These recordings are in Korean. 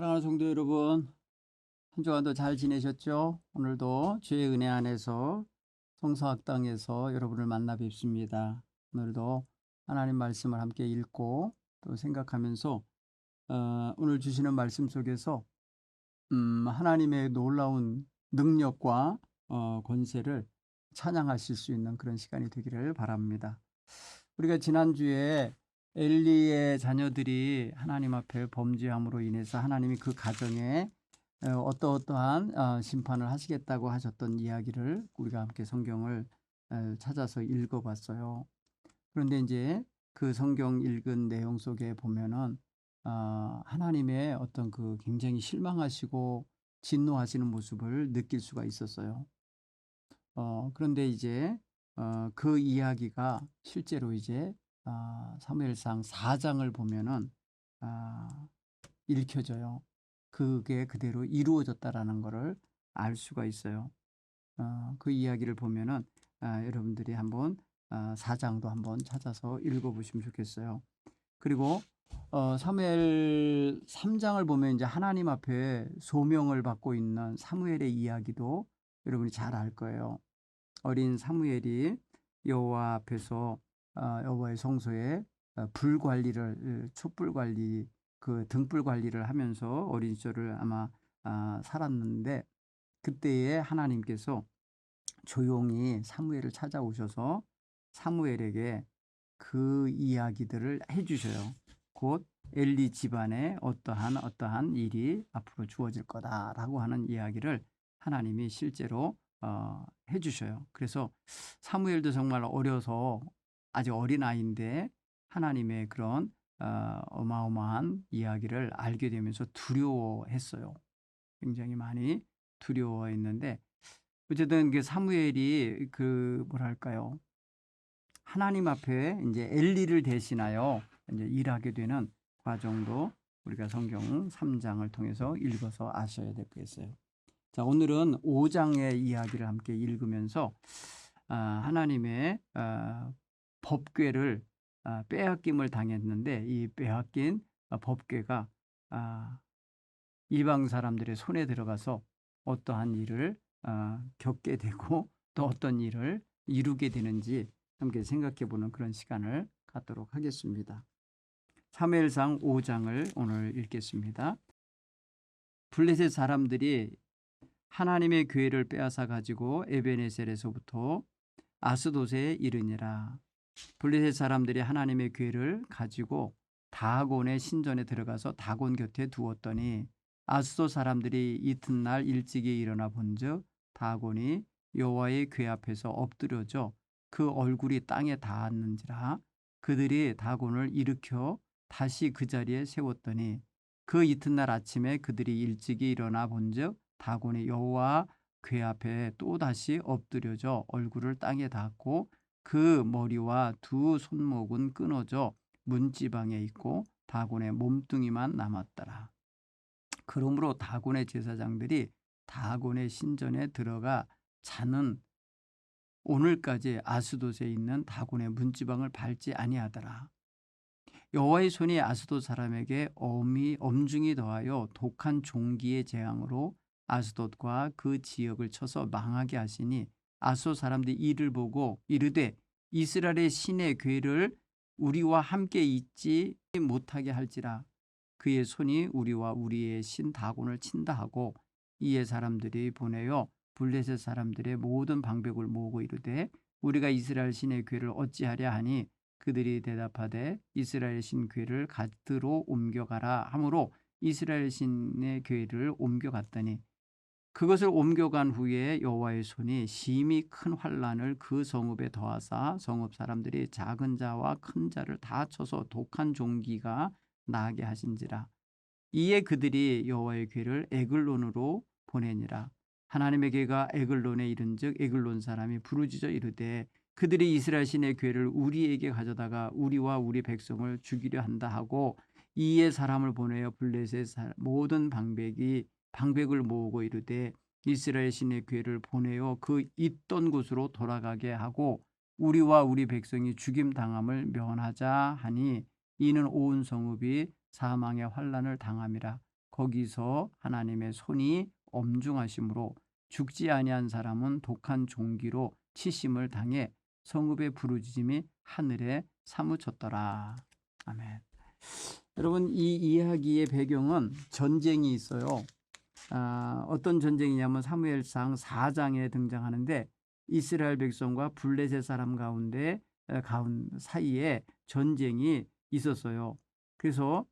사랑하는 성도 여러분, 한 주간도 잘 지내셨죠? 오늘도 주의 은혜 안에서 성서학당에서 여러분을 만나 뵙습니다. 오늘도 하나님 말씀을 함께 읽고 또 생각하면서 오늘 주시는 말씀 속에서 하나님의 놀라운 능력과 권세를 찬양하실 수 있는 그런 시간이 되기를 바랍니다. 우리가 지난주에 엘리의 자녀들이 하나님 앞에 범죄함으로 인해서 하나님이 그 가정에 어떠한 심판을 하시겠다고 하셨던 이야기를 우리가 함께 성경을 찾아서 읽어봤어요. 그런데 이제 그 성경 읽은 내용 속에 보면은 하나님의 어떤 그 굉장히 실망하시고 진노하시는 모습을 느낄 수가 있었어요. 그런데 이제 그 이야기가 실제로 이제 사무엘상 4장을 보면은 아, 읽혀져요. 그게 그대로 이루어졌다라는 것을 알 수가 있어요. 그 이야기를 보면은 여러분들이 한번 4장도 한번 찾아서 읽어보시면 좋겠어요. 그리고 사무엘 3장을 보면 이제 하나님 앞에 소명을 받고 있는 사무엘의 이야기도 여러분이 잘 알 거예요. 어린 사무엘이 여호와 앞에서 여호와의 성소에 불 관리를 촛불 관리 그 등불 관리를 하면서 어린 시절을 아마 살았는데 그때에 하나님께서 조용히 사무엘을 찾아오셔서 사무엘에게 그 이야기들을 해주셔요. 곧 엘리 집안에 어떠한 일이 앞으로 주어질 거다라고 하는 이야기를 하나님이 실제로 해주셔요. 그래서 사무엘도 정말 어려서 아직 어린 아이인데 하나님의 그런 어마어마한 이야기를 알게 되면서 두려워했어요. 굉장히 많이 두려워했는데 어쨌든 그 사무엘이 그 뭐랄까요? 하나님 앞에 이제 엘리를 대신하여 이제 일하게 되는 과정도 우리가 성경 3장을 통해서 읽어서 아셔야 되겠어요. 자, 오늘은 5장의 이야기를 함께 읽으면서 하나님의 법궤를 빼앗김을 당했는데 이 빼앗긴 법궤가 이방 사람들의 손에 들어가서 어떠한 일을 겪게 되고 또 어떤 일을 이루게 되는지 함께 생각해 보는 그런 시간을 갖도록 하겠습니다. 사무엘상 5장을 오늘 읽겠습니다. 블레셋 사람들이 하나님의 교회를 빼앗아 가지고 에베네셀에서부터 아스돗에 이르니라. 블레셋 사람들이 하나님의 교회를 가지고 다곤의 신전에 들어가서 다곤 곁에 두었더니 아스돗 사람들이 이튿날 일찍이 일어나 본즉 다곤이 여호와의 궤 앞에서 엎드려져 그 얼굴이 땅에 닿았는지라. 그들이 다곤을 일으켜 다시 그 자리에 세웠더니 그 이튿날 아침에 그들이 일찍이 일어나 본즉 다곤이 여호와 궤 앞에 또다시 엎드려져 얼굴을 땅에 닿고 그 머리와 두 손목은 끊어져 문지방에 있고 다곤의 몸뚱이만 남았더라. 그러므로 다곤의 제사장들이 다곤의 신전에 들어가 자는 오늘까지 아스돗에 있는 다곤의 문지방을 밟지 아니하더라. 여호와의 손이 아스돗 사람에게 엄중히 더하여 독한 종기의 재앙으로 아스돗과 그 지역을 쳐서 망하게 하시니 아스돗 사람들이 이를 보고 이르되 이스라엘의 신의 궤를 우리와 함께 있지 못하게 할지라. 그의 손이 우리와 우리의 신 다곤을 친다 하고 이에 사람들이 보내어 블레셋 사람들의 모든 방백을 모으고 이르되 우리가 이스라엘 신의 궤를 어찌하랴 하니 그들이 대답하되 이스라엘 신 궤를 갓으로 옮겨가라 하므로 이스라엘 신의 궤를 옮겨갔더니 그것을 옮겨간 후에 여호와의 손이 심히 큰 환난을 그 성읍에 더하사 성읍 사람들이 작은 자와 큰 자를 다 쳐서 독한 종기가 나게 하신지라. 이에 그들이 여호와의 궤를 에글론으로 보내니라. 하나님의 궤가 에글론에 이른즉 에글론 사람이 부르짖어 이르되 그들이 이스라엘 신의 궤를 우리에게 가져다가 우리와 우리 백성을 죽이려 한다 하고 이에 사람을 보내어 블레셋 모든 방백을 모으고 이르되 이스라엘 신의 궤를 보내어 그 있던 곳으로 돌아가게 하고 우리와 우리 백성이 죽임 당함을 면하자 하니 이는 온 성읍이 사망의 환난을 당함이라. 거기서 하나님의 손이 엄중하심으로 죽지 아니한 사람은 독한 종기로 치심을 당해 성읍의 부르짖음이 하늘에 사무쳤더라. 아멘. 여러분, 이 이야기의 배경은 전쟁이 있어요. 어떤 전쟁이냐면 사무엘상 4장에 등장하는데 이스라엘 백성과 블레셋 사람 가운데 사이에 전쟁이 있었어요. 그래서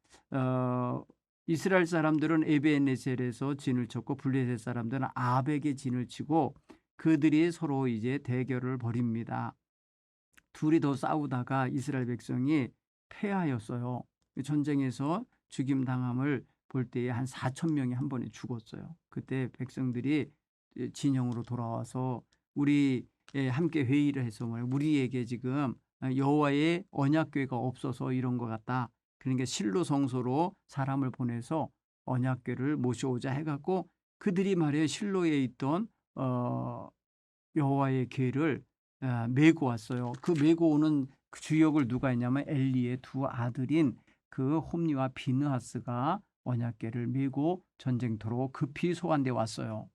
이스라엘 사람들은 에벤에셀에서 진을 쳤고 블레셋 사람들은 아벡에 진을 치고 그들이 서로 이제 대결을 벌입니다. 둘이 더 싸우다가 이스라엘 백성이 패하였어요. 전쟁에서 죽임 당함을 볼 때에 한 4천 명이 한 번에 죽었어요. 그때 백성들이 진영으로 돌아와서 우리 함께 회의를 해서 우리에게 지금 여호와의 언약궤가 없어서 이런 것 같다. 그러니까 실로 성소로 사람을 보내서 언약궤를 모셔오자 해갖고 그들이 말이에요 실로에 있던 여호와의 궤를 메고 왔어요. 그 메고 오는 그 주역을 누가 했냐면 엘리의 두 아들인 그 홈리와 비느하스가 언약궤를 메고 전쟁터로 급히 소환돼 왔어요.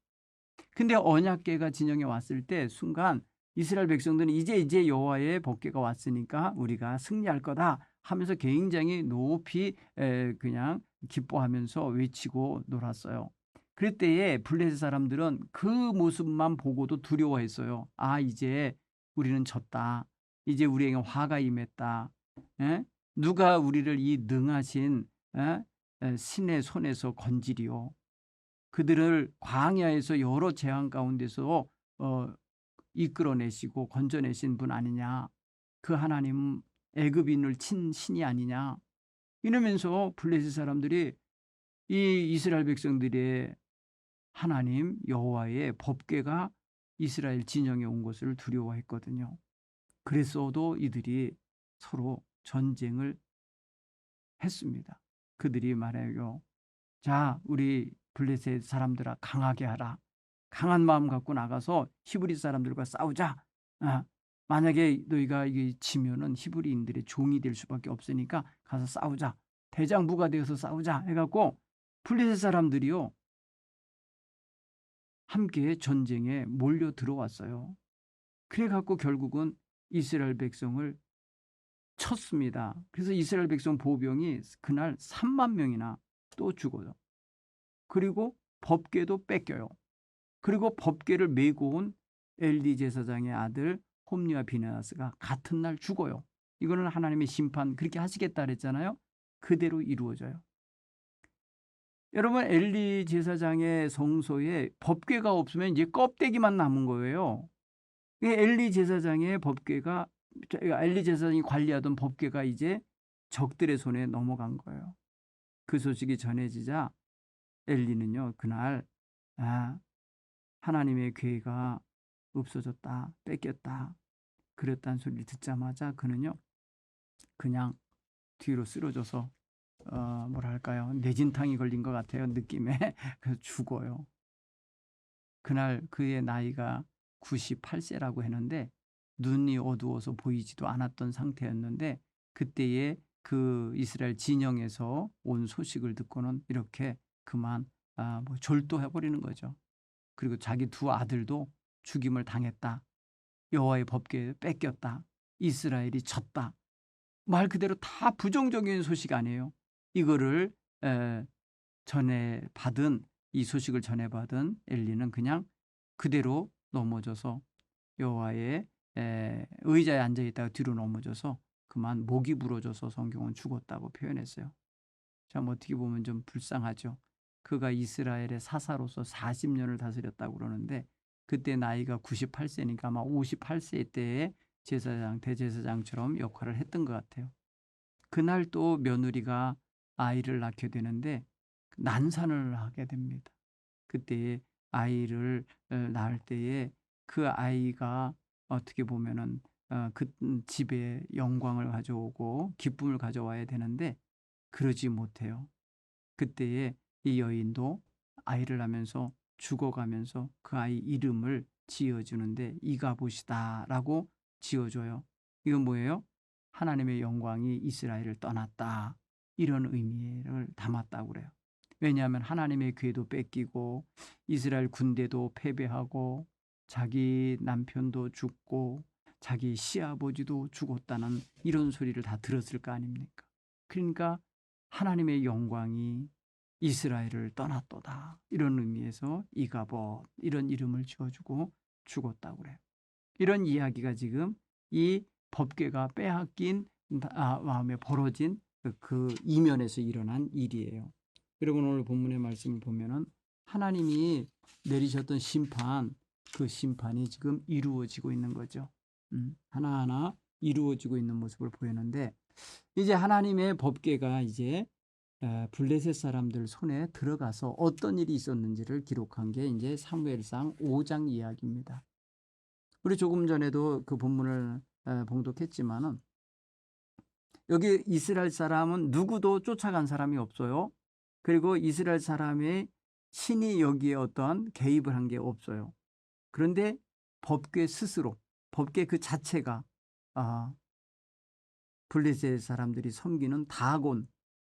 근데 언약궤가 진영에 왔을 때 순간 이스라엘 백성들은 이제 여호와의 법궤가 왔으니까 우리가 승리할 거다 하면서 굉장히 높이 그냥 기뻐하면서 외치고 놀았어요. 그때에 블레셋 사람들은 그 모습만 보고도 두려워했어요. 이제 우리는 졌다. 이제 우리에게 화가 임했다. 누가 우리를 이 능하신 신의 손에서 건지리요. 그들을 광야에서 여러 재앙 가운데서 이끌어내시고 건져내신 분 아니냐. 그 하나님 애굽인을 친 신이 아니냐. 이러면서 블레셋 사람들이 이 이스라엘 백성들의 하나님 여호와의 법궤가 이스라엘 진영에 온 것을 두려워했거든요. 그랬어도 이들이 서로 전쟁을 했습니다. 그들이 말해요. 자, 우리 블레셋 사람들아 강하게 하라. 강한 마음 갖고 나가서 히브리 사람들과 싸우자. 만약에 너희가 이게 지면은 히브리인들의 종이 될 수밖에 없으니까 가서 싸우자. 대장부가 되어서 싸우자 해갖고 블레셋 사람들이요 함께 전쟁에 몰려 들어왔어요. 그래갖고 결국은 이스라엘 백성을 쳤습니다. 그래서 이스라엘 백성 보병이 그날 3만 명이나 또 죽어요. 그리고 법궤도 뺏겨요. 그리고 법궤를 메고 온 엘리 제사장의 아들 홈리와 비느하스가 같은 날 죽어요. 이거는 하나님의 심판 그렇게 하시겠다 그랬잖아요. 그대로 이루어져요. 여러분 엘리 제사장의 성소에 법궤가 없으면 이제 껍데기만 남은 거예요. 엘리 제사장의 법궤가 엘리 제사장이 관리하던 법궤가 이제 적들의 손에 넘어간 거예요. 그 소식이 전해지자 엘리는요 그날 하나님의 궤가 없어졌다 뺏겼다 그랬다는 소리를 듣자마자 그는요 그냥 뒤로 쓰러져서 뭐랄까요 뇌진탕이 걸린 것 같아요 느낌에. 그래서 죽어요. 그날 그의 나이가 98세라고 했는데 눈이 어두워서 보이지도 않았던 상태였는데 그때에 그 이스라엘 진영에서 온 소식을 듣고는 이렇게 그만 졸도해버리는 거죠. 그리고 자기 두 아들도 죽임을 당했다. 여호와의 법궤 뺏겼다. 이스라엘이 졌다. 말 그대로 다 부정적인 소식 아니에요. 이거를 이 소식을 전해받은 엘리는 그냥 그대로 넘어져서 여호와의 의자에 앉아있다가 뒤로 넘어져서 그만 목이 부러져서 성경은 죽었다고 표현했어요. 참 어떻게 보면 좀 불쌍하죠. 그가 이스라엘의 사사로서 40년을 다스렸다고 그러는데 그때 나이가 98세니까 아마 58세 때에 대제사장처럼 역할을 했던 것 같아요. 그날 또 며느리가 아이를 낳게 되는데 난산을 하게 됩니다. 그때 아이를 낳을 때에 그 아이가 어떻게 보면은 그 집에 영광을 가져오고 기쁨을 가져와야 되는데 그러지 못해요. 그때에 이 여인도 아이를 낳으면서 죽어가면서 그 아이 이름을 지어주는데 이가봇이다라고 지어줘요. 이건 뭐예요? 하나님의 영광이 이스라엘을 떠났다. 이런 의미를 담았다고 그래요. 왜냐하면 하나님의 궤도 뺏기고 이스라엘 군대도 패배하고 자기 남편도 죽고 자기 시아버지도 죽었다는 이런 소리를 다 들었을 거 아닙니까? 그러니까 하나님의 영광이 이스라엘을 떠났도다. 이런 의미에서 이가봇 이런 이름을 지어주고 죽었다고 그래요. 이런 이야기가 지금 이 법궤가 빼앗긴 마음에 벌어진 그 이면에서 일어난 일이에요. 여러분 오늘 본문의 말씀을 보면은 하나님이 내리셨던 심판, 그 심판이 지금 이루어지고 있는 거죠. 하나하나 이루어지고 있는 모습을 보이는데 이제 하나님의 법궤가 이제 블레셋 사람들 손에 들어가서 어떤 일이 있었는지를 기록한 게 이제 사무엘상 5장 이야기입니다. 우리 조금 전에도 그 본문을 봉독했지만은 여기 이스라엘 사람은 누구도 쫓아간 사람이 없어요. 그리고 이스라엘 사람의 신이 여기에 어떤 개입을 한 게 없어요. 그런데 법궤 스스로, 법궤 그 자체가 블레셋 사람들이 섬기는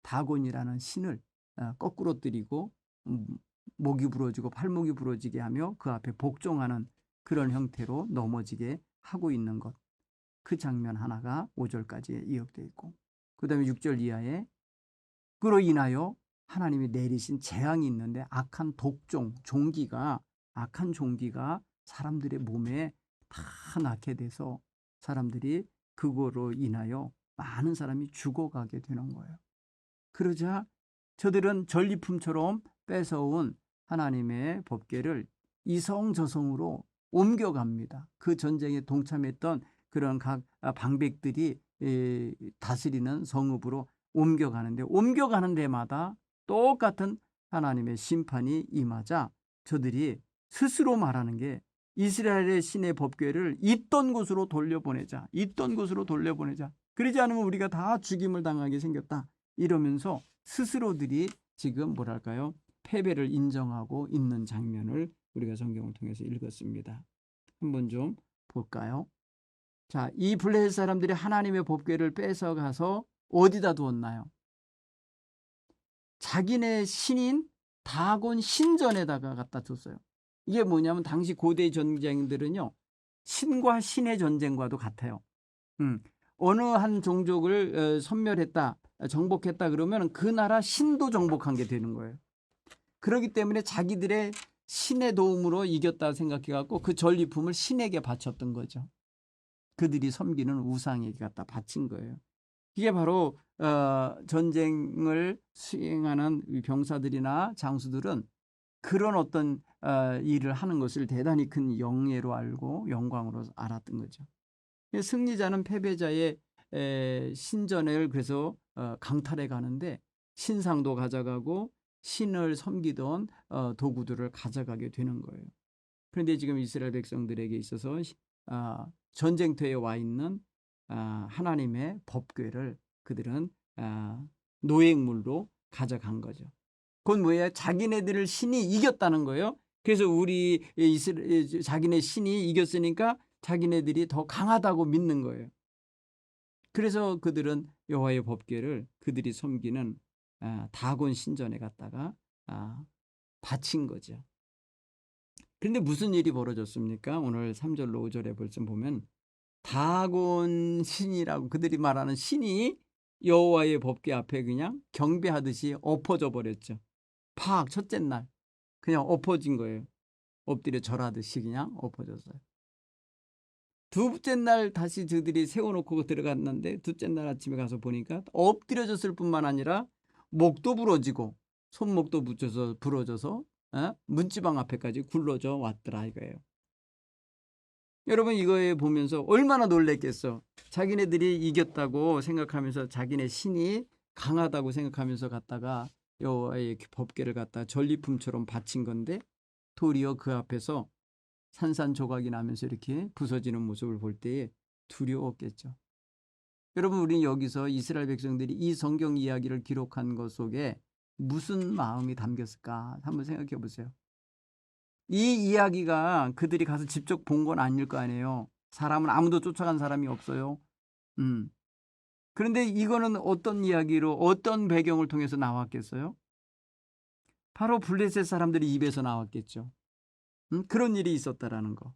다곤이라는 신을 거꾸로 들이고 목이 부러지고 팔목이 부러지게 하며 그 앞에 복종하는 그런 형태로 넘어지게 하고 있는 것. 그 장면 하나가 5절까지 이역되어 있고 그 다음에 6절 이하에 그로 인하여 하나님이 내리신 재앙이 있는데 악한 악한 종기가 사람들의 몸에 다 낳게 돼서 사람들이 그거로 인하여 많은 사람이 죽어가게 되는 거예요. 그러자 저들은 전리품처럼 뺏어온 하나님의 법궤를 이성저성으로 옮겨갑니다. 그 전쟁에 동참했던 그런 각 방백들이 다스리는 성읍으로 옮겨가는데 옮겨가는 데마다 똑같은 하나님의 심판이 임하자 저들이 스스로 말하는 게 이스라엘의 신의 법궤를 있던 곳으로 돌려보내자. 그러지 않으면 우리가 다 죽임을 당하게 생겼다. 이러면서 스스로들이 지금 뭐랄까요? 패배를 인정하고 있는 장면을 우리가 성경을 통해서 읽었습니다. 한번 좀 볼까요? 자, 이 블레셋 사람들이 하나님의 법궤를 뺏어가서 어디다 두었나요? 자기네 신인 다곤 신전에다가 갖다 뒀어요. 이게 뭐냐면 당시 고대 전쟁들은요. 신과 신의 전쟁과도 같아요. 어느 한 종족을 섬멸했다, 정복했다 그러면 그 나라 신도 정복한 게 되는 거예요. 그렇기 때문에 자기들의 신의 도움으로 이겼다 생각해갖고 그 전리품을 신에게 바쳤던 거죠. 그들이 섬기는 우상에게 갖다 바친 거예요. 이게 바로 전쟁을 수행하는 병사들이나 장수들은 그런 어떤 일을 하는 것을 대단히 큰 영예로 알고 영광으로 알았던 거죠. 승리자는 패배자의 신전을 그래서 강탈해 가는데 신상도 가져가고 신을 섬기던 도구들을 가져가게 되는 거예요. 그런데 지금 이스라엘 백성들에게 있어서 전쟁터에 와 있는 하나님의 법궤를 그들은 노획물로 가져간 거죠. 그건 뭐예요? 자기네들을 신이 이겼다는 거예요. 그래서 자기네 신이 이겼으니까 자기네들이 더 강하다고 믿는 거예요. 그래서 그들은 여호와의 법궤를 그들이 섬기는 다곤 신전에 갔다가 바친 거죠. 그런데 무슨 일이 벌어졌습니까? 오늘 3절로 5절에 벌써 보면 다곤 신이라고 그들이 말하는 신이 여호와의 법궤 앞에 그냥 경배하듯이 엎어져 버렸죠. 팍 첫째 날 그냥 엎어진 거예요. 엎드려 절하듯이 그냥 엎어졌어요. 둘째 날 다시 저들이 세워놓고 들어갔는데 둘째 날 아침에 가서 보니까 엎드려졌을 뿐만 아니라 목도 부러지고 손목도 부러져서 문지방 앞에까지 굴러져 왔더라 이거예요. 여러분 이거에 보면서 얼마나 놀랬겠어. 자기네들이 이겼다고 생각하면서 자기네 신이 강하다고 생각하면서 갔다가 여호와의 법궤를 갖다 전리품처럼 바친 건데 도리어 그 앞에서 산산조각이 나면서 이렇게 부서지는 모습을 볼 때에 두려웠겠죠. 여러분 우리는 여기서 이스라엘 백성들이 이 성경 이야기를 기록한 것 속에 무슨 마음이 담겼을까 한번 생각해 보세요. 이 이야기가 그들이 가서 직접 본 건 아닐 거 아니에요. 사람은 아무도 쫓아간 사람이 없어요. 그런데 이거는 어떤 이야기로 어떤 배경을 통해서 나왔겠어요? 바로 블레셋 사람들이 입에서 나왔겠죠. 그런 일이 있었다라는 거.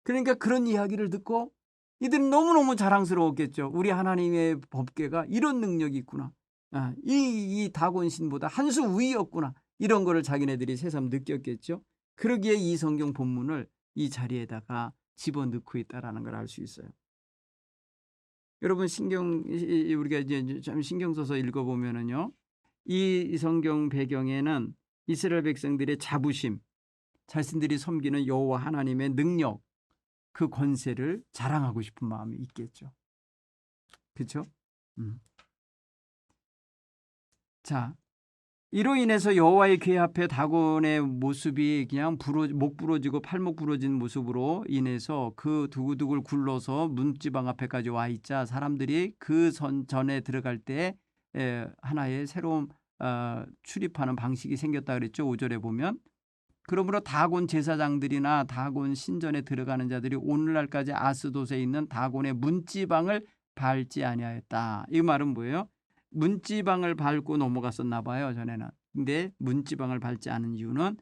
그러니까 그런 이야기를 듣고 이들은 너무너무 자랑스러웠겠죠. 우리 하나님의 법궤가 이런 능력이 있구나. 이 다곤 신보다 한 수 위였구나. 이런 거를 자기네들이 새삼 느꼈겠죠. 그러기에 이 성경 본문을 이 자리에다가 집어넣고 있다라는 걸 알 수 있어요. 여러분 우리가 이제 좀 신경 써서 읽어보면은요, 이 성경 배경에는 이스라엘 백성들의 자부심, 자신들이 섬기는 여호와 하나님의 능력, 그 권세를 자랑하고 싶은 마음이 있겠죠. 그렇죠? 자, 이로 인해서 여호와의 궤 앞에 다곤의 모습이 그냥 목 부러지고 팔목 부러진 모습으로 인해서 그 두글두글 굴러서 문지방 앞에까지 와 있자 사람들이 그 전에 들어갈 때 하나의 새로운 출입하는 방식이 생겼다 그랬죠. 5절에 보면. 그러므로 다곤 제사장들이나 다곤 신전에 들어가는 자들이 오늘날까지 아스돗에 있는 다곤의 문지방을 밟지 아니하였다. 이 말은 뭐예요? 문지방을 밟고 넘어갔었나 봐요, 전에는. 근데 문지방을 밟지 않은 이유는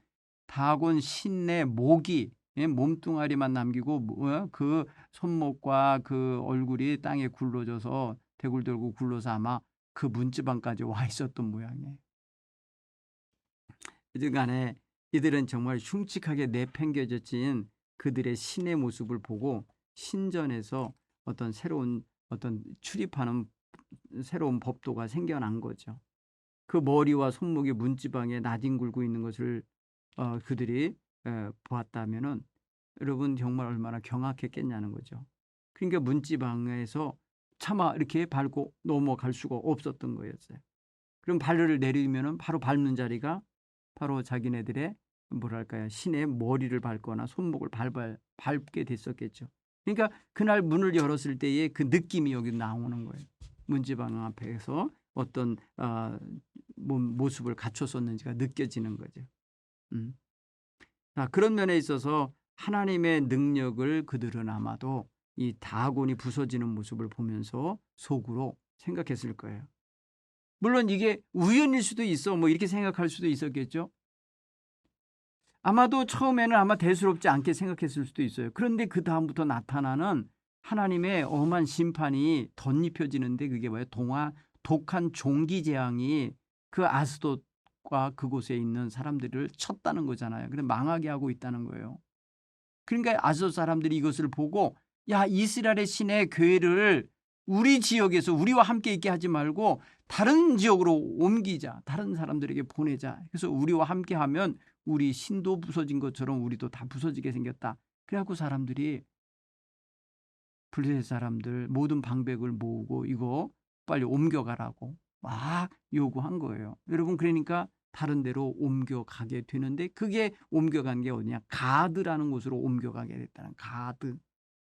다곤 신의 목이 몸뚱아리만 남기고 그 손목과 그 얼굴이 땅에 굴러져서 대굴대굴 굴러서 아마 그 문지방까지 와 있었던 모양이에요. 이들간에 이들은 정말 흉측하게 내팽겨진 그들의 신의 모습을 보고 신전에서 어떤 새로운 출입하는 새로운 법도가 생겨난 거죠. 그 머리와 손목이 문지방에 나뒹굴고 있는 것을 그들이 보았다면은 여러분 정말 얼마나 경악했겠냐는 거죠. 그러니까 문지방에서 차마 이렇게 밟고 넘어갈 수가 없었던 거였어요. 그럼 발을 내리면은 바로 밟는 자리가 바로 자기네들의 뭐랄까요, 신의 머리를 밟거나 손목을 밟게 됐었겠죠. 그러니까 그날 문을 열었을 때의 그 느낌이 여기 나오는 거예요. 문지방 앞에서 어떤 모습을 갖췄었는지가 느껴지는 거죠. 자, 그런 면에 있어서 하나님의 능력을 그들은 아마도 이 다곤이 부서지는 모습을 보면서 속으로 생각했을 거예요. 물론 이게 우연일 수도 있어 뭐 이렇게 생각할 수도 있었겠죠. 아마도 처음에는 아마 대수롭지 않게 생각했을 수도 있어요. 그런데 그 다음부터 나타나는 하나님의 엄한 심판이 덧입혀지는데 그게 뭐예요? 독한 종기 재앙이 그 아스돗과 그곳에 있는 사람들을 쳤다는 거잖아요. 그래서 망하게 하고 있다는 거예요. 그러니까 아스돗 사람들이 이것을 보고 야, 이스라엘의 신의 교회를 우리 지역에서 우리와 함께 있게 하지 말고 다른 지역으로 옮기자. 다른 사람들에게 보내자. 그래서 우리와 함께 하면 우리 신도 부서진 것처럼 우리도 다 부서지게 생겼다. 그래갖고 사람들이 블레셋 사람들 모든 방백을 모으고 이거 빨리 옮겨가라고 막 요구한 거예요. 여러분 그러니까 다른 데로 옮겨가게 되는데 그게 옮겨간 게 어디냐? 가드라는 곳으로 옮겨가게 됐다는 가드.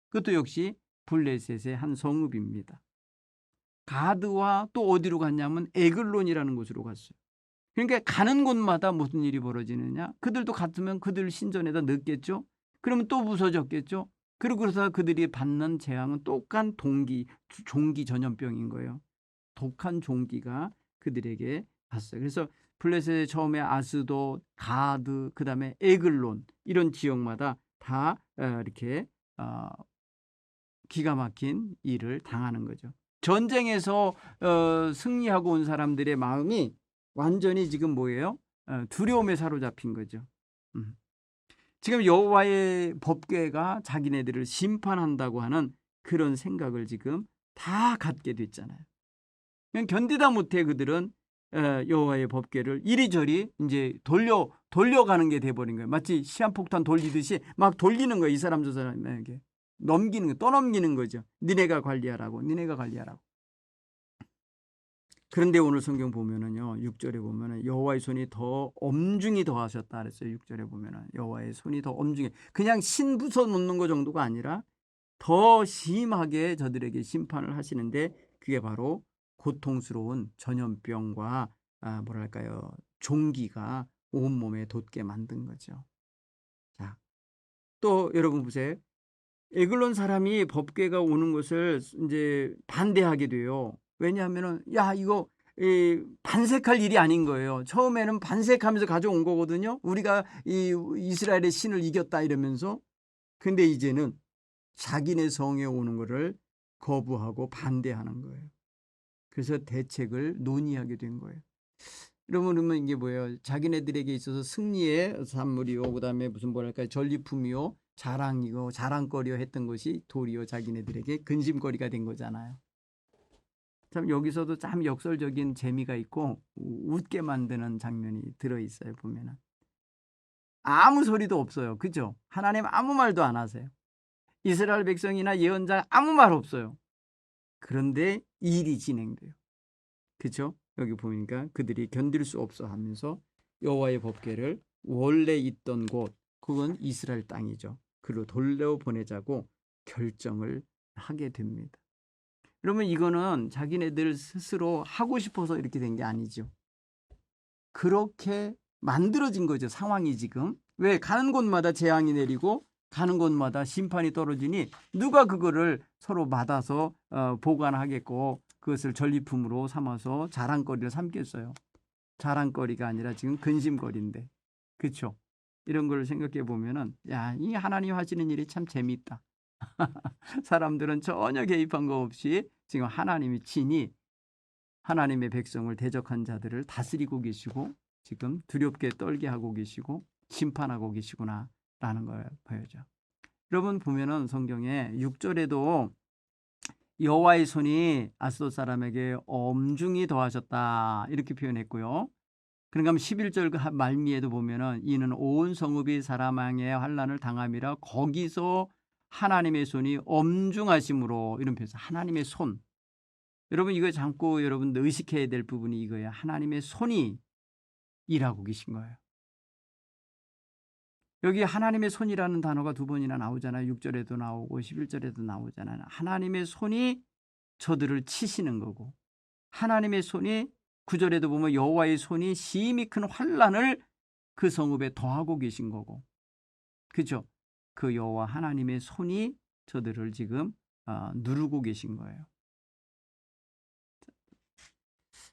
그것도 역시 블레셋의 한 성읍입니다. 가드와 또 어디로 갔냐면 에글론이라는 곳으로 갔어요. 그러니까 가는 곳마다 무슨 일이 벌어지느냐? 그들도 같으면 그들 신전에다 넣겠죠? 그러면 또 부서졌겠죠? 그러고서 그들이 받는 재앙은 똑같은 종기 전염병인 거예요. 독한 종기가 그들에게 갔어요. 그래서 블레셋의 처음에 아스도, 가드, 그 다음에 에글론 이런 지역마다 다 이렇게 기가 막힌 일을 당하는 거죠. 전쟁에서 승리하고 온 사람들의 마음이 완전히 지금 뭐예요? 두려움에 사로잡힌 거죠. 지금 여호와의 법궤가 자기네들을 심판한다고 하는 그런 생각을 지금 다 갖게 됐잖아요. 그냥 견디다 못해 그들은 여호와의 법궤를 이리저리 이제 돌려가는 게 돼버린 거예요. 마치 시한폭탄 돌리듯이 막 돌리는 거예요. 이 사람 저 사람에게 넘기는 거, 떠넘기는 거죠. 니네가 관리하라고. 그런데 오늘 성경 보면은요, 6절에 보면은 여호와의 손이 더 엄중히 더하셨다 그랬어요. 6절에 보면은 여호와의 손이 더 엄중히, 그냥 신 부숴 놓는 거 정도가 아니라 더 심하게 저들에게 심판을 하시는데 그게 바로 고통스러운 전염병과 뭐랄까요, 종기가 온몸에 돋게 만든 거죠. 자, 또 여러분 보세요. 에글론 사람이 법궤가 오는 것을 이제 반대하게 돼요. 왜냐하면은 야, 이거 반색할 일이 아닌 거예요. 처음에는 반색하면서 가져온 거거든요. 우리가 이 이스라엘의 신을 이겼다 이러면서. 근데 이제는 자기네 성에 오는 것을 거부하고 반대하는 거예요. 그래서 대책을 논의하게 된 거예요. 그러면 이게 뭐예요? 자기네들에게 있어서 승리의 산물이요, 그다음에 무슨 뭐랄까 전리품이요, 자랑이고 자랑거리요 했던 것이 도리어 자기네들에게 근심거리가 된 거잖아요. 참 여기서도 참 역설적인 재미가 있고 웃게 만드는 장면이 들어있어요. 보면은 아무 소리도 없어요. 그죠? 하나님 아무 말도 안 하세요. 이스라엘 백성이나 예언자 아무 말 없어요. 그런데 일이 진행돼요. 그죠? 여기 보니까 그들이 견딜 수 없어 하면서 여호와의 법궤를 원래 있던 곳, 그건 이스라엘 땅이죠. 그로 돌려보내자고 결정을 하게 됩니다. 그러면 이거는 자기네들 스스로 하고 싶어서 이렇게 된 게 아니죠. 그렇게 만들어진 거죠. 상황이 지금. 왜? 가는 곳마다 재앙이 내리고 가는 곳마다 심판이 떨어지니 누가 그거를 서로 받아서 보관하겠고 그것을 전리품으로 삼아서 자랑거리를 삼겠어요. 자랑거리가 아니라 지금 근심거리인데. 그렇죠? 이런 걸 생각해 보면은 야, 이 하나님 하시는 일이 참 재미있다. 사람들은 전혀 개입한 거 없이 지금 하나님이 친히 하나님의 백성을 대적한 자들을 다스리고 계시고 지금 두렵게 떨게 하고 계시고 심판하고 계시구나라는 걸 보여줘. 여러분 보면은 성경에 6절에도 여호와의 손이 아스돗 사람에게 엄중히 더하셨다 이렇게 표현했고요. 그러니까 11절 말미에도 보면은 이는 온 성읍이 사람의 환난을 당함이라 거기서 하나님의 손이 엄중하심으로 이런 표현. 하나님의 손. 여러분 이거 잠고 여러분 의식해야 될 부분이 이거예요. 하나님의 손이 일하고 계신 거예요. 여기 하나님의 손이라는 단어가 두 번이나 나오잖아요. 6절에도 나오고 11절에도 나오잖아요. 하나님의 손이 저들을 치시는 거고 하나님의 손이 9절에도 보면 여호와의 손이 심히 큰 환난을 그 성읍에 더하고 계신 거고 그죠? 그 여호와 하나님의 손이 저들을 지금 누르고 계신 거예요.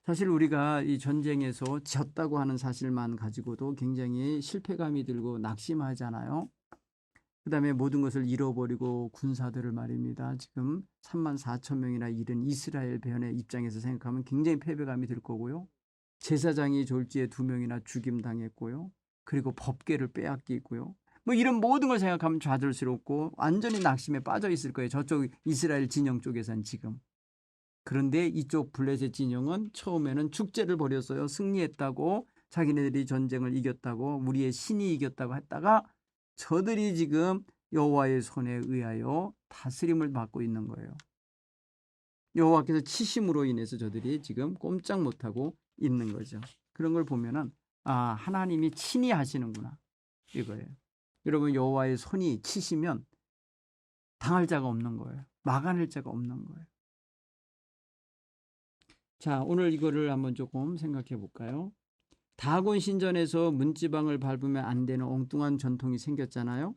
사실 우리가 이 전쟁에서 졌다고 하는 사실만 가지고도 굉장히 실패감이 들고 낙심하잖아요. 그 다음에 모든 것을 잃어버리고 군사들을 말입니다. 지금 34,000명이나 잃은 이스라엘 변의 입장에서 생각하면 굉장히 패배감이 들 거고요. 제사장이 졸지에 2명이나 죽임당했고요. 그리고 법궤를 빼앗기고요. 뭐 이런 모든 걸 생각하면 좌절스럽고 완전히 낙심에 빠져 있을 거예요. 저쪽 이스라엘 진영 쪽에선 지금. 그런데 이쪽 블레셋 진영은 처음에는 축제를 벌였어요. 승리했다고 자기네들이 전쟁을 이겼다고 우리의 신이 이겼다고 했다가 저들이 지금 여호와의 손에 의하여 다스림을 받고 있는 거예요. 여호와께서 치심으로 인해서 저들이 지금 꼼짝 못하고 있는 거죠. 그런 걸 보면은 하나님이 친히 하시는구나 이거예요. 여러분 여호와의 손이 치시면 당할 자가 없는 거예요. 막아낼 자가 없는 거예요. 자, 오늘 이거를 한번 조금 생각해 볼까요? 다곤 신전에서 문지방을 밟으면 안 되는 엉뚱한 전통이 생겼잖아요.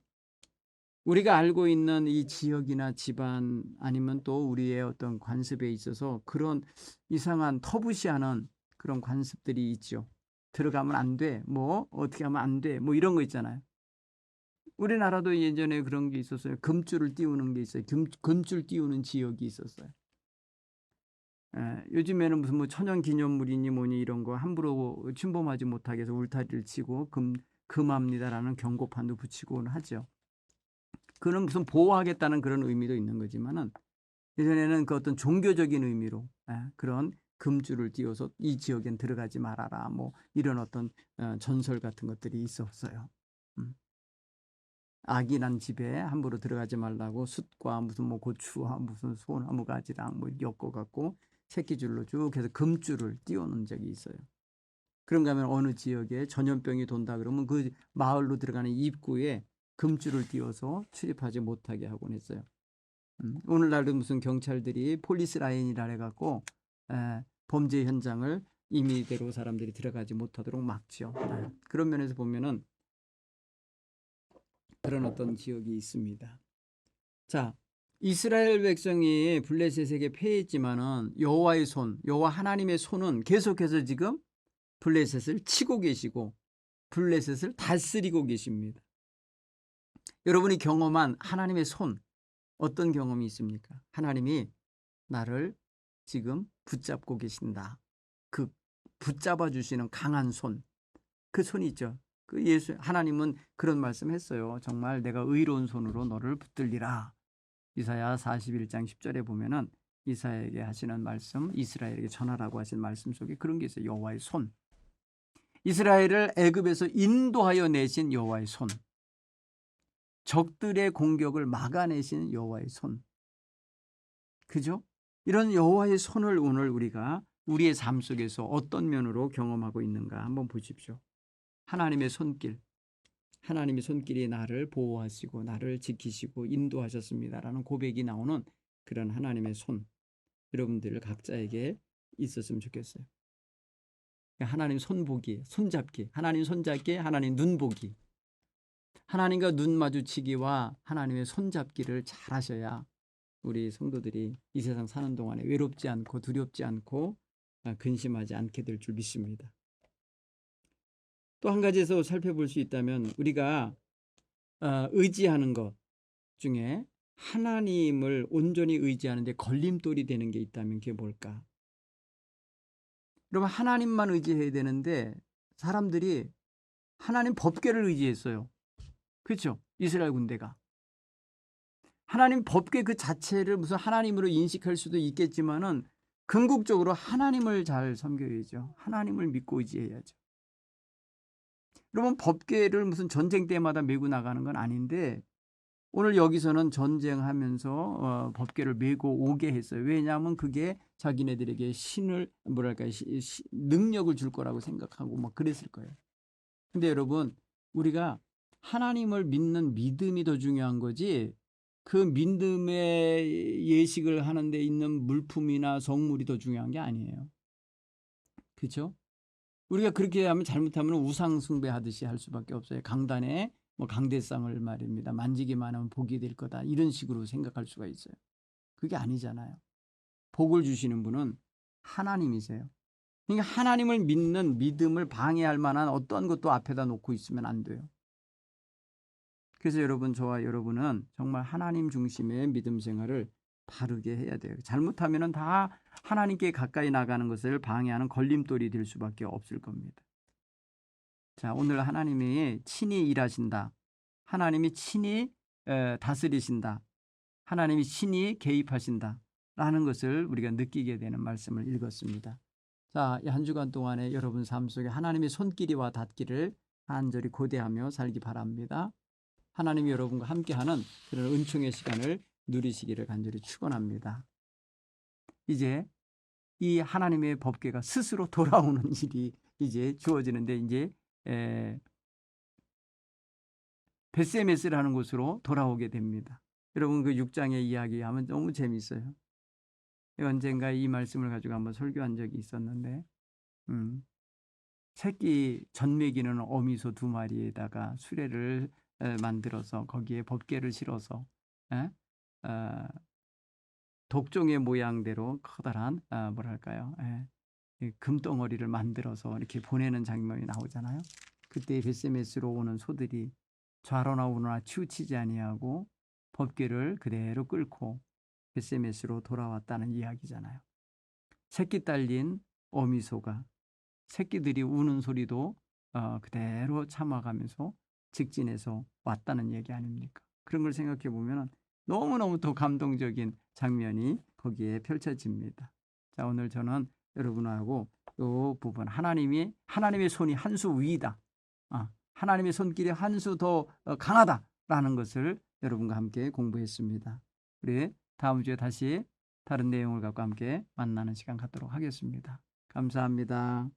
우리가 알고 있는 이 지역이나 집안 아니면 또 우리의 어떤 관습에 있어서 그런 이상한 터부시하는 그런 관습들이 있죠. 들어가면 안 돼, 뭐 어떻게 하면 안 돼, 뭐 이런 거 있잖아요. 우리나라도 예전에 그런 게 있었어요. 금줄을 띄우는 게 있어요. 금줄 띄우는 지역이 있었어요. 요즘에는 무슨 뭐 천연기념물이니 뭐니 이런 거 함부로 침범하지 못하게 해서 울타리를 치고 금합니다라는 경고판도 붙이곤 하죠. 그는 무슨 보호하겠다는 그런 의미도 있는 거지만은 예전에는 그 어떤 종교적인 의미로 그런 금줄을 띄워서 이 지역엔 들어가지 말아라 뭐 이런 어떤 전설 같은 것들이 있었어요. 악이 난 집에 함부로 들어가지 말라고 숯과 무슨 뭐 고추와 무슨 소나무 가지랑 뭐 엮어갖고 새끼줄로 쭉 해서 금줄을 띄워놓은 적이 있어요. 그런가 하면 어느 지역에 전염병이 돈다 그러면 그 마을로 들어가는 입구에 금줄을 띄워서 출입하지 못하게 하곤 했어요. 오늘날도 무슨 경찰들이 폴리스 라인이라 해갖고 범죄 현장을 임의대로 사람들이 들어가지 못하도록 막죠. 그런 면에서 보면은 그런 어떤 지역이 있습니다. 자, 이스라엘 백성이 블레셋에게 패했지만은 여호와의 손, 여호와 하나님의 손은 계속해서 지금 블레셋을 치고 계시고 블레셋을 다스리고 계십니다. 여러분이 경험한 하나님의 손, 어떤 경험이 있습니까? 하나님이 나를 지금 붙잡고 계신다. 그 붙잡아 주시는 강한 손, 그 손이 있죠. 그 하나님은 그런 말씀했어요. 정말 내가 의로운 손으로 너를 붙들리라. 이사야 41장 10절에 보면은 이사야에게 하시는 말씀, 이스라엘에게 전하라고 하신 말씀 속에 그런 게 있어요. 여호와의 손. 이스라엘을 애굽에서 인도하여 내신 여호와의 손. 적들의 공격을 막아내신 여호와의 손. 그죠? 이런 여호와의 손을 오늘 우리가 우리의 삶 속에서 어떤 면으로 경험하고 있는가 한번 보십시오. 하나님의 손길. 하나님의 손길이 나를 보호하시고 나를 지키시고 인도하셨습니다라는 고백이 나오는 그런 하나님의 손. 여러분들 각자에게 있었으면 좋겠어요. 하나님 손보기, 손잡기, 하나님 손잡기, 하나님 눈보기. 하나님과 눈 마주치기와 하나님의 손잡기를 잘 하셔야 우리 성도들이 이 세상 사는 동안에 외롭지 않고 두렵지 않고 근심하지 않게 될 줄 믿습니다. 또 한 가지에서 살펴볼 수 있다면 우리가 의지하는 것 중에 하나님을 온전히 의지하는데 걸림돌이 되는 게 있다면 그게 뭘까? 여러분 하나님만 의지해야 되는데 사람들이 하나님 법궤를 의지했어요. 그렇죠? 이스라엘 군대가. 하나님 법궤 그 자체를 무슨 하나님으로 인식할 수도 있겠지만은 궁극적으로 하나님을 잘 섬겨야죠. 하나님을 믿고 의지해야죠. 여러분 법궤를 무슨 전쟁 때마다 메고 나가는 건 아닌데 오늘 여기서는 전쟁하면서 법궤를 메고 오게 했어요. 왜냐하면 그게 자기네들에게 신을 뭐랄까 능력을 줄 거라고 생각하고 뭐 그랬을 거예요. 근데 여러분 우리가 하나님을 믿는 믿음이 더 중요한 거지 그 믿음의 예식을 하는 데 있는 물품이나 성물이 더 중요한 게 아니에요. 그렇죠? 우리가 그렇게 하면 잘못하면 우상 숭배하듯이 할 수밖에 없어요. 강단에 뭐 강대상을 말입니다. 만지기만 하면 복이 될 거다. 이런 식으로 생각할 수가 있어요. 그게 아니잖아요. 복을 주시는 분은 하나님이세요. 그러니까 하나님을 믿는 믿음을 방해할 만한 어떤 것도 앞에다 놓고 있으면 안 돼요. 그래서 여러분 저와 여러분은 정말 하나님 중심의 믿음 생활을 바르게 해야 돼요. 잘못하면 다 하나님께 가까이 나가는 것을 방해하는 걸림돌이 될 수밖에 없을 겁니다. 자, 오늘 하나님이 친히 일하신다. 하나님이 친히 다스리신다. 하나님이 친히 개입하신다. 라는 것을 우리가 느끼게 되는 말씀을 읽었습니다. 자, 이 한 주간 동안에 여러분 삶 속에 하나님의 손길이와 닿기를 간절히 고대하며 살기 바랍니다. 하나님이 여러분과 함께하는 그런 은총의 시간을 누리시기를 간절히 축원합니다. 이제 이 하나님의 법궤가 스스로 돌아오는 일이 이제 주어지는데 이제 벳세메스라는 곳으로 돌아오게 됩니다. 여러분 그 6장의 이야기하면 너무 재미있어요. 언젠가 이 말씀을 가지고 한번 설교한 적이 있었는데 새끼 젖먹이는 어미소 2마리에다가 수레를 만들어서 거기에 법궤를 실어서 독종의 모양대로 커다란 뭐랄까요 금덩어리를 만들어서 이렇게 보내는 장면이 나오잖아요. 그때 벳세메스로 오는 소들이 좌로나 우로나 치우치지 아니하고 법궤를 그대로 끌고 벳세메스로 돌아왔다는 이야기잖아요. 새끼 딸린 어미소가 새끼들이 우는 소리도 그대로 참아가면서 직진해서 왔다는 얘기 아닙니까? 그런 걸 생각해 보면 너무너무 더 감동적인 장면이 거기에 펼쳐집니다. 자, 오늘 저는 여러분하고 이 부분 하나님의 손이 한 수 위이다. 하나님의 손길이 한 수 더 강하다라는 것을 여러분과 함께 공부했습니다. 우리 다음 주에 다시 다른 내용을 갖고 함께 만나는 시간 갖도록 하겠습니다. 감사합니다.